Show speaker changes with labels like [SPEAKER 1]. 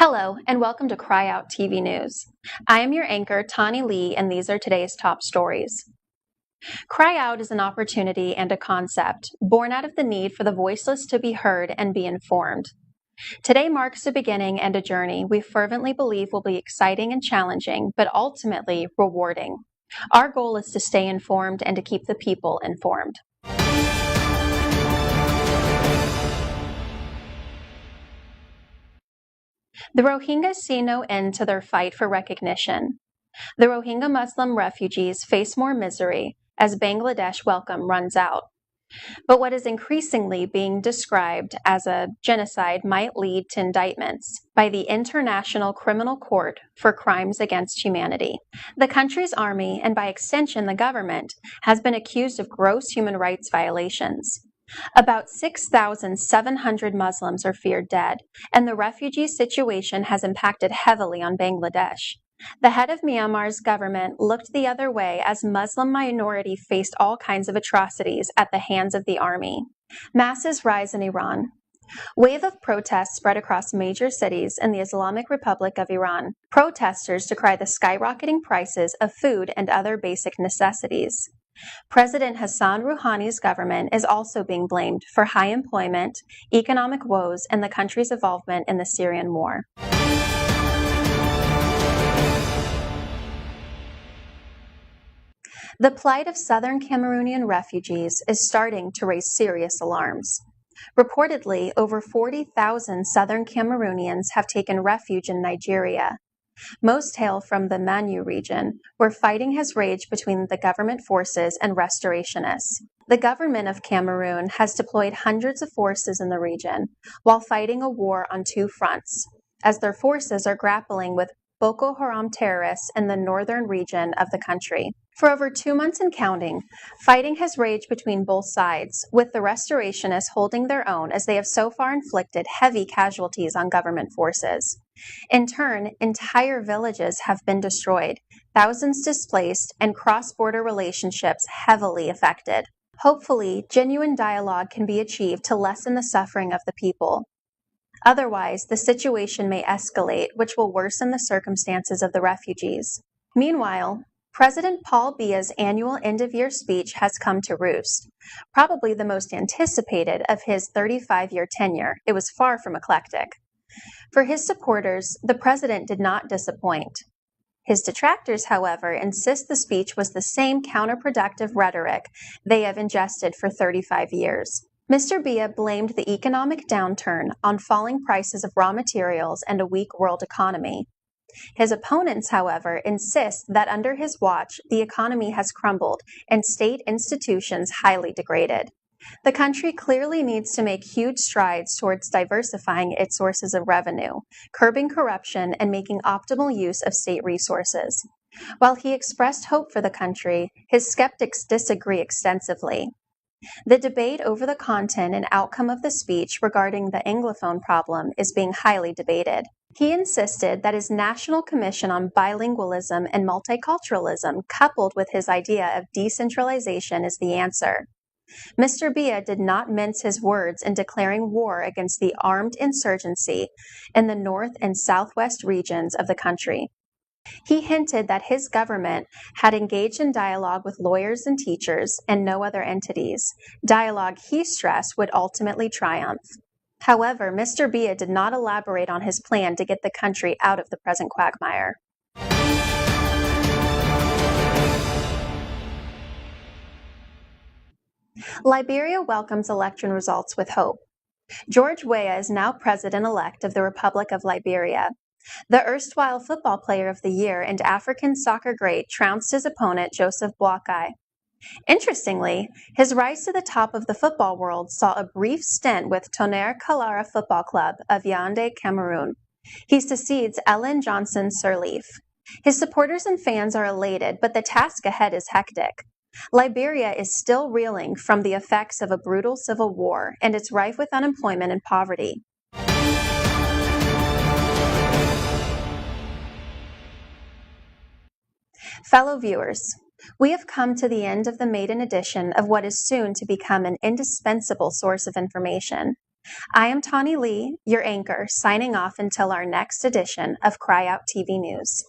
[SPEAKER 1] Hello, and welcome to Cry Out TV News. I am your anchor, Tani Lee, and these are today's top stories. Cry Out is an opportunity and a concept born out of the need for the voiceless to be heard and be informed. Today marks a beginning and a journey we fervently believe will be exciting and challenging, but ultimately rewarding. Our goal is to stay informed and to keep the people informed. The Rohingya see no end to their fight for recognition. The Rohingya Muslim refugees face more misery as Bangladesh welcome runs out. But what is increasingly being described as a genocide might lead to indictments by the International Criminal Court for crimes against humanity. The country's army, and by extension the government, has been accused of gross human rights violations. About 6,700 Muslims are feared dead, and the refugee situation has impacted heavily on Bangladesh. The head of Myanmar's government looked the other way as Muslim minority faced all kinds of atrocities at the hands of the army. Masses rise in Iran. Wave of protests spread across major cities in the Islamic Republic of Iran. Protesters decry the skyrocketing prices of food and other basic necessities. President Hassan Rouhani's government is also being blamed for high employment, economic woes, and the country's involvement in the Syrian war. The plight of Southern Cameroonian refugees is starting to raise serious alarms. Reportedly, over 40,000 Southern Cameroonians have taken refuge in Nigeria. Most hail from the Manu region, where fighting has raged between the government forces and restorationists. The government of Cameroon has deployed hundreds of forces in the region, while fighting a war on two fronts, as their forces are grappling with Boko Haram terrorists in the northern region of the country. For over 2 months and counting, fighting has raged between both sides, with the restorationists holding their own as they have so far inflicted heavy casualties on government forces. In turn, entire villages have been destroyed, thousands displaced, and cross-border relationships heavily affected. Hopefully, genuine dialogue can be achieved to lessen the suffering of the people. Otherwise, the situation may escalate, which will worsen the circumstances of the refugees. Meanwhile, President Paul Biya's annual end-of-year speech has come to roost. Probably the most anticipated of his 35-year tenure, it was far from eclectic. For his supporters, the president did not disappoint. His detractors, however, insist the speech was the same counterproductive rhetoric they have ingested for 35 years. Mr. Biya blamed the economic downturn on falling prices of raw materials and a weak world economy. His opponents, however, insist that under his watch, the economy has crumbled and state institutions highly degraded. The country clearly needs to make huge strides towards diversifying its sources of revenue, curbing corruption, and making optimal use of state resources. While he expressed hope for the country, his skeptics disagree extensively. The debate over the content and outcome of the speech regarding the Anglophone problem is being highly debated. He insisted that his National Commission on Bilingualism and Multiculturalism, coupled with his idea of decentralization, is the answer. Mr. Biya did not mince his words in declaring war against the armed insurgency in the north and southwest regions of the country. He hinted that his government had engaged in dialogue with lawyers and teachers and no other entities, dialogue he stressed would ultimately triumph. However, Mr. Biya did not elaborate on his plan to get the country out of the present quagmire. Liberia welcomes election results with hope. George Weah is now president-elect of the Republic of Liberia. The erstwhile football player of the year and African soccer great trounced his opponent Joseph Boakai. Interestingly, his rise to the top of the football world saw a brief stint with Tonnerre Kalara Football Club of Yaoundé, Cameroon. He succeeds Ellen Johnson Sirleaf. His supporters and fans are elated, but the task ahead is hectic. Liberia is still reeling from the effects of a brutal civil war, and it's rife with unemployment and poverty. Fellow viewers, we have come to the end of the maiden edition of what is soon to become an indispensable source of information. I am Tawny Lee, your anchor, signing off until our next edition of Cry Out TV News.